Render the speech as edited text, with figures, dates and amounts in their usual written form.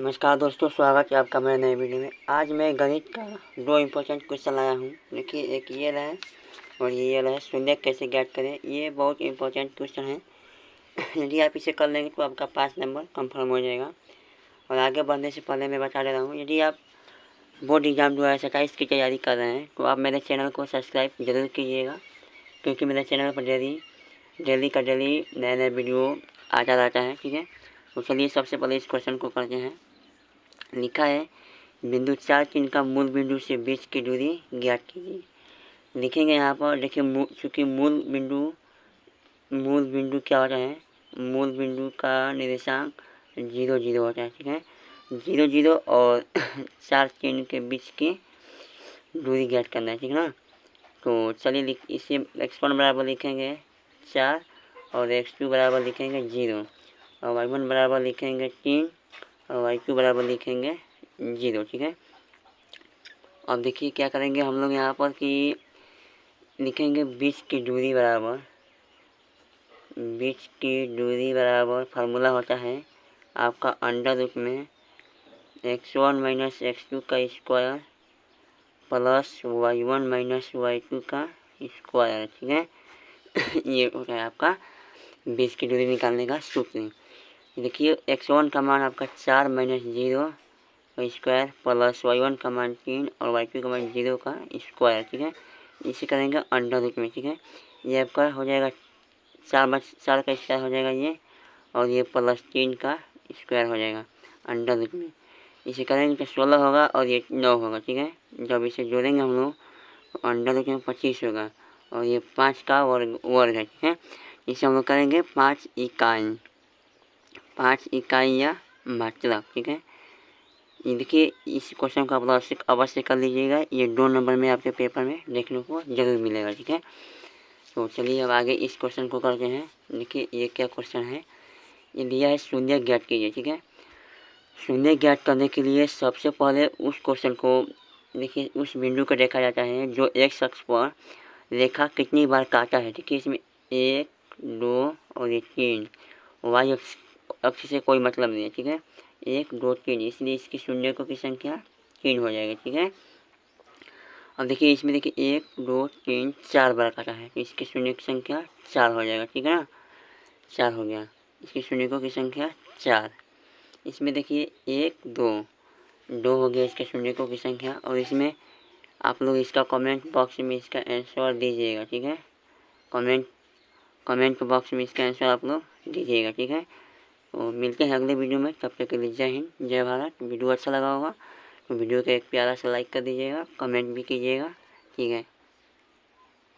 नमस्कार दोस्तों, स्वागत है आपका मेरे नए वीडियो में। आज मैं गणित का दो इम्पोर्टेंट क्वेश्चन लाया हूँ। देखिए, एक ये रहा है और ये रहा है, शून्य कैसे ज्ञात करें। ये बहुत इम्पोर्टेंट क्वेश्चन है। यदि आप इसे कर लेंगे तो आपका 5 नंबर कंफर्म हो जाएगा। और आगे बढ़ने से पहले मैं बता दे रहा हूँ, यदि आप बोर्ड एग्जाम 2027 की तैयारी कर रहे हैं तो आप मेरे चैनल को सब्सक्राइब जरूर कीजिएगा, क्योंकि मेरे चैनल पर डेली का डेली नए नए वीडियो आता रहता है। ठीक है, तो चलिए सबसे पहले इस क्वेश्चन को करते हैं। लिखा है, बिंदु 4 चिन्ह का मूल बिंदु से बीच की दूरी ज्ञात कीजिए। लिखेंगे यहाँ पर। देखिए, चूँकि मूल बिंदु क्या होता है, मूल बिंदु का निर्देशांक 0 0 होता है। ठीक है, 0 0 और 4 चिन्ह के बीच की दूरी ज्ञात करना है। ठीक है ना, तो चलिए इसे x1 बराबर लिखेंगे 4 और x2 बराबर लिखेंगे 0 और y1 बराबर लिखेंगे 3 और y2 बराबर लिखेंगे 0। ठीक है, अब देखिए क्या करेंगे हम लोग यहाँ पर कि लिखेंगे बीच की दूरी बराबर फार्मूला होता है आपका अंडर रूट में x1 माइनस x2 का square plus y1 minus y2 का स्क्वायर। ठीक है, ये होता है आपका बीच की दूरी निकालने का सूत्र। देखिए, x1 का मान आपका 4 माइनस 0 का स्क्वायर प्लस y1 का मान 3 और y2 का मान 0 का स्क्वायर। ठीक है, इसे करेंगे अंडर रूट में। ठीक है, ये आपका हो जाएगा 4 का स्क्वायर हो जाएगा ये, और ये प्लस 3 का स्क्वायर हो जाएगा अंडर रूट में। इसे करेंगे तो 16 होगा और ये 9 होगा। ठीक है, जब इसे जोड़ेंगे हम लोग तो अंडर रूट में 25 होगा और ये 5 का वर्ग है। ठीक है, इसे हम लोग करेंगे 5 इकाई या मात्रा। ठीक है, ये देखिए, इस क्वेश्चन को आप अवश्य कर लीजिएगा। ये 2 नंबर में आपके पेपर में देखने को जरूर मिलेगा। ठीक है, तो चलिए अब आगे इस क्वेश्चन को करते हैं। देखिए, ये क्या क्वेश्चन है, ये दिया है शून्य ज्ञात कीजिए। ठीक है, शून्य ज्ञात करने के लिए सबसे पहले उस क्वेश्चन को देखिए, उस बिंदु को देखा जाता है जो x अक्ष पर रेखा कितनी बार काटा है। ठीक है, इसमें 1 2 और ये 3, y अक्ष से कोई मतलब नहीं है। ठीक है, 1 2 3, इसलिए इसकी शून्य को की संख्या 3 हो जाएगी। ठीक है, अब देखिए इसमें देखिए 1 2 3 4 बार काटा है, तो इसकी शून्य की संख्या 4 हो जाएगा। ठीक है ना, 4 हो गया, इसकी शून्य को की संख्या 4। इसमें देखिए 1 2 हो गया इसके शून्य को की संख्या। और इसमें आप लोग इसका कमेंट बॉक्स में इसका आंसर दीजिएगा। ठीक है, कमेंट बॉक्स में इसका आंसर आप लोग दीजिएगा। ठीक है, तो मिलते हैं अगले वीडियो में। तब तक के लिए जय हिंद, जय भारत। वीडियो अच्छा लगा होगा तो वीडियो को एक प्यारा सा लाइक कर दीजिएगा, कमेंट भी कीजिएगा। ठीक है।